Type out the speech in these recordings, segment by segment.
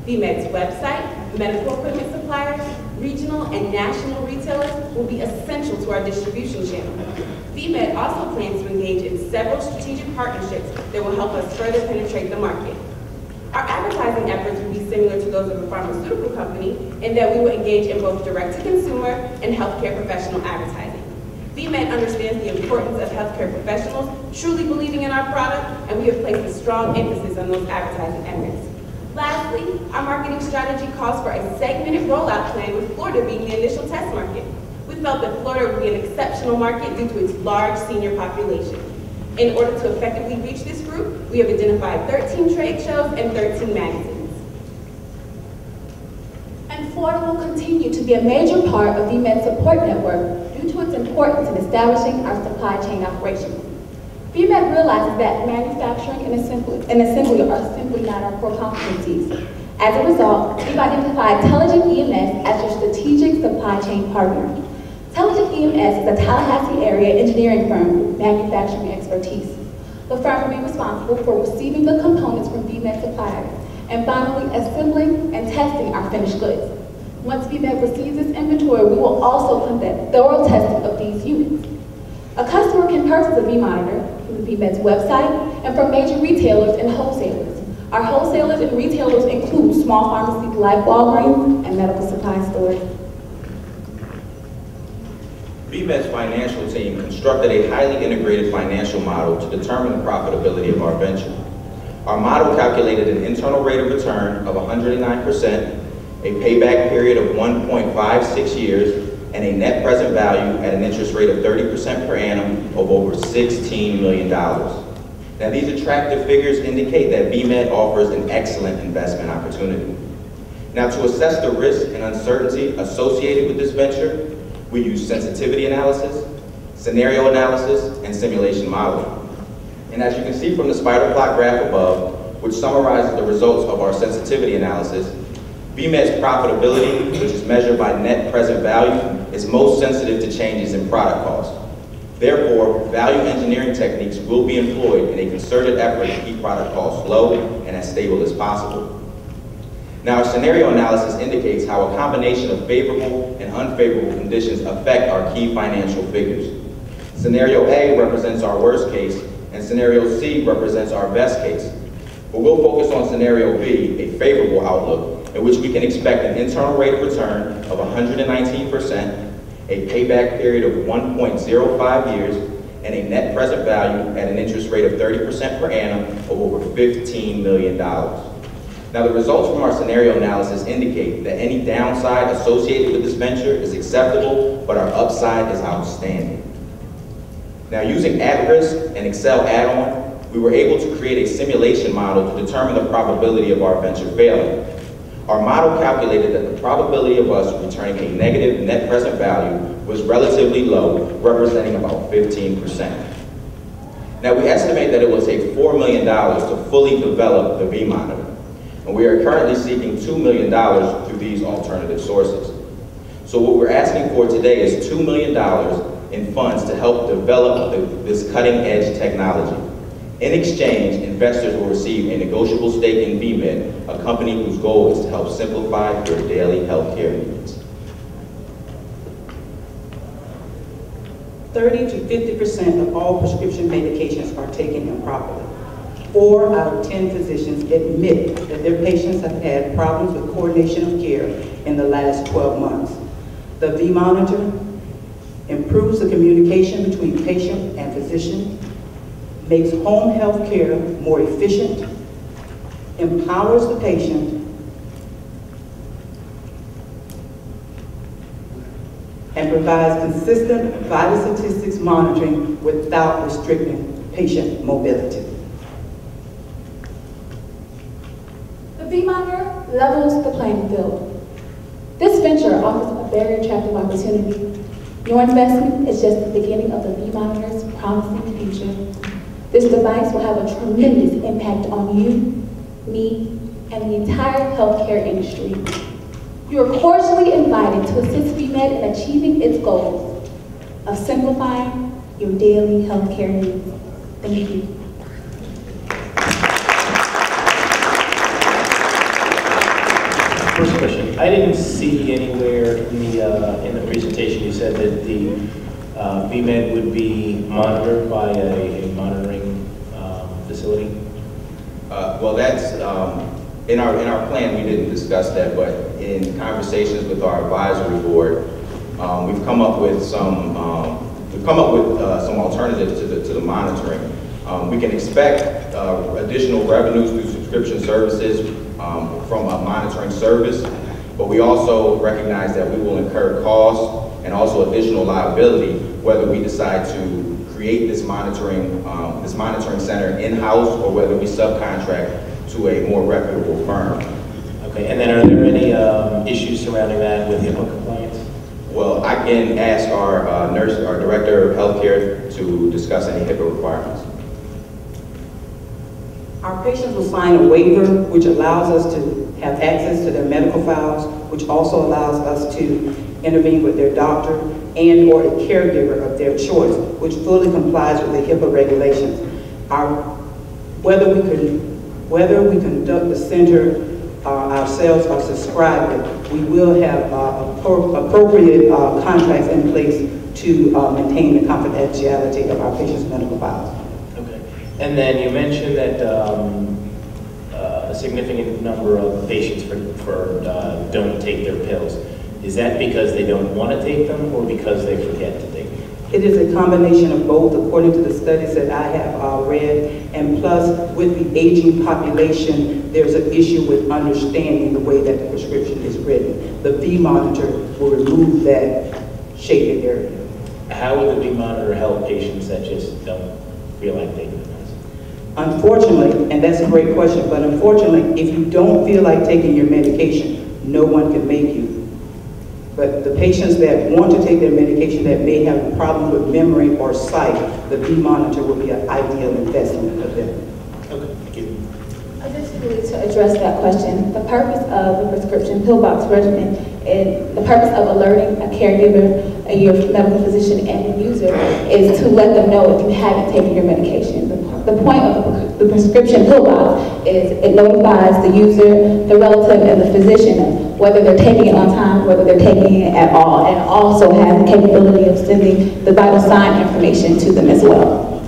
VMed's website, medical equipment suppliers, regional and national retailers will be essential to our distribution channel. VMed also plans to engage in several strategic partnerships that will help us further penetrate the market. Our advertising efforts will be similar to those of a pharmaceutical company in that we will engage in both direct-to-consumer and healthcare professional advertising. VMed understands the importance of healthcare professionals truly believing in our product, and we have placed a strong emphasis on those advertising efforts. Lastly, our marketing strategy calls for a segmented rollout plan, with Florida being the initial test market. We felt that Florida would be an exceptional market due to its large senior population. In order to effectively reach this group, we have identified 13 trade shows and 13 magazines. And Florida will continue to be a major part of VMed's support network due to its importance in establishing our supply chain operations. VMed realizes that manufacturing and assembly are simply not our core competencies. As a result, we've identified Intelligent EMS as your strategic supply chain partner. Intelligent EMS is a Tallahassee area engineering firm with manufacturing expertise. The firm will be responsible for receiving the components from VMed suppliers and finally assembling and testing our finished goods. Once VMed receives this inventory, we will also conduct thorough testing of these units. A customer can purchase a V-monitor through VMed's website and from major retailers and wholesalers. Our wholesalers and retailers include small pharmacies like Walgreens and medical supply stores. VMed's financial team constructed a highly integrated financial model to determine the profitability of our venture. Our model calculated an internal rate of return of 109%, a payback period of 1.56 years, and a net present value at an interest rate of 30% per annum of over $16 million. Now, these attractive figures indicate that VMed offers an excellent investment opportunity. Now, to assess the risk and uncertainty associated with this venture, we use sensitivity analysis, scenario analysis, and simulation modeling. And as you can see from the spider plot graph above, which summarizes the results of our sensitivity analysis, VMed's profitability, which is measured by net present value, is most sensitive to changes in product cost. Therefore, value engineering techniques will be employed in a concerted effort to keep product costs low and as stable as possible. Now, our scenario analysis indicates how a combination of favorable and unfavorable conditions affect our key financial figures. Scenario A represents our worst case, and scenario C represents our best case. But we'll focus on scenario B, a favorable outlook, in which we can expect an internal rate of return of 119%, a payback period of 1.05 years, and a net present value at an interest rate of 30% per annum of over $15 million. Now, the results from our scenario analysis indicate that any downside associated with this venture is acceptable, but our upside is outstanding. Now, using at-risk and Excel add-on, we were able to create a simulation model to determine the probability of our venture failing. Our model calculated that the probability of us returning a negative net present value was relatively low, representing about 15%. Now, we estimate that it will take $4 million to fully develop the V-monitor, and we are currently seeking $2 million through these alternative sources. So what we're asking for today is $2 million in funds to help develop this cutting-edge technology. In exchange, investors will receive a negotiable stake in VMed, a company whose goal is to help simplify your daily healthcare needs. 30 to 50% of all prescription medications are taken improperly. 4 out of 10 physicians admit that their patients have had problems with coordination of care in the last 12 months. The V-monitor improves the communication between patient and physician, makes home health care more efficient, empowers the patient, and provides consistent vital statistics monitoring without restricting patient mobility. The V-monitor levels the playing field. This venture offers a very attractive opportunity. Your investment is just the beginning of the V-monitor's promising future. This device will have a tremendous impact on you, me, and the entire healthcare industry. You are cordially invited to assist VMed in achieving its goals of simplifying your daily healthcare needs. Thank you. First question, I didn't see anywhere in the presentation you said that the VMed would be monitored by a monitoring facility. Well, that's in our plan. We didn't discuss that, but in conversations with our advisory board, we've come up with some alternatives to the monitoring. We can expect additional revenues through subscription services from a monitoring service, but we also recognize that we will incur costs and also additional liability whether we decide to create this monitoring center in-house or whether we subcontract to a more reputable firm. Okay, and then are there any issues surrounding that with HIPAA compliance? Well, I can ask our our director of healthcare to discuss any HIPAA requirements. Our patients will sign a waiver which allows us to have access to their medical files, which also allows us to intervene with their doctor and or a caregiver of their choice, which fully complies with the HIPAA regulations. Whether we conduct the center ourselves or subscribe it, we will have appropriate contracts in place to maintain the confidentiality of our patients' medical files. Okay. And then you mentioned that a significant number of patients don't take their pills. Is that because they don't want to take them or because they forget to take them? It is a combination of both, according to the studies that I have read, and plus with the aging population, there's an issue with understanding the way that the prescription is written. The V monitor will remove that shaded area. How would the V monitor help patients that just don't feel like taking the medicine? Unfortunately, and that's a great question, but unfortunately, if you don't feel like taking your medication, no one can make you. But the patients that want to take their medication that may have problems with memory or sight, the V monitor will be an ideal investment for them. Okay, thank you. Additionally, to address that question, the purpose of the prescription pill box regimen is the purpose of alerting a caregiver, your medical physician, and the user is to let them know if you haven't taken your medication. The point of the prescription pill box is it notifies the user, the relative, and the physician whether they're taking it on time, whether they're taking it at all, and also has the capability of sending the vital sign information to them as well.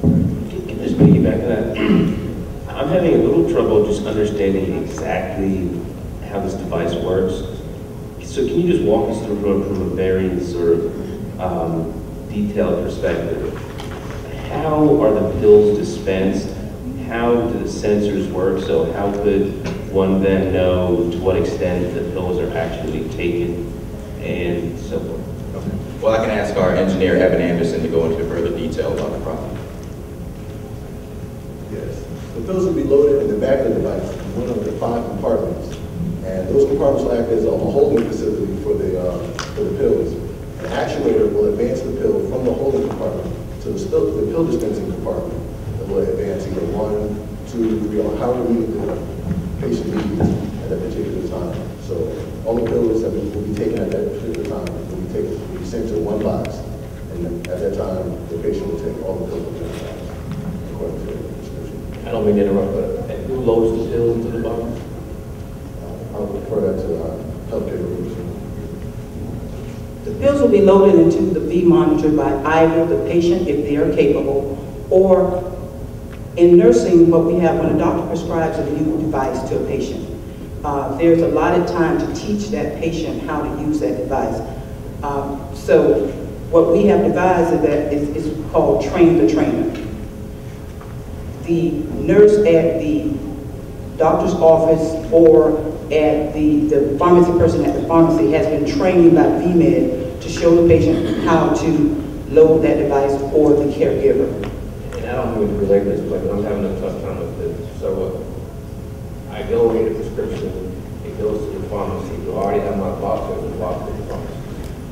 Can I just piggyback to that? I'm having a little trouble just understanding exactly how this device works. So can you just walk us through from a very sort of detailed perspective? How are the pills dispensed? How do the sensors work? So how could one then know to what extent the pills are actually taken and so forth? Okay. Well, I can ask our engineer, Evan Anderson, to go into further detail about the problem. Yes. The pills will be loaded in the back of the device, in one of the 5 compartments. And those compartments will act as a holding facility for the pills. An actuator will advance the pill from the holding compartment to the pill dispensing compartment. It will advance either 1, 2, 3, or however many the patient needs at that particular time. So all the pills that will be taken at that particular time will be sent to one box. And at that time, the patient will take all the pills in that box, according to the prescription. I don't mean to interrupt, but who loads the pills into the box? I'll refer that to healthcare groups. The pills will be loaded into the V monitor by either the patient, if they are capable, or in nursing, what we have when a doctor prescribes a new device to a patient, there's a lot of time to teach that patient how to use that device. So what we have devised is called train the trainer. The nurse at the doctor's office or at the pharmacy person at the pharmacy has been trained by VMed to show the patient how to load that device for the caregiver. And I don't mean to relate this, but I'm having a tough time with this. So I go get a prescription, it goes to the pharmacy. Do I already have my box or the box at the pharmacy?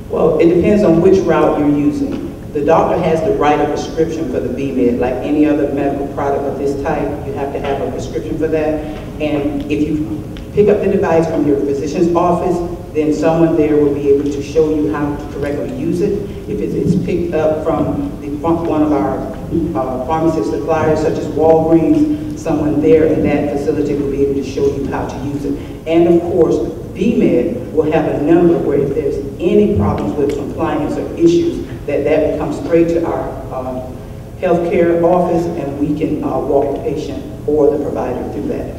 Well, it depends on which route you're using. The doctor has to write a prescription for the VMed, like any other medical product of this type. You have to have a prescription for that. And if you pick up the device from your physician's office, then someone there will be able to show you how to correctly use it. If it's picked up from one of our pharmacy suppliers, such as Walgreens, someone there in that facility will be able to show you how to use it. And of course, VMed will have a number where if there's any problems with compliance or issues, that will come straight to our healthcare office, and we can walk the patient or the provider through that.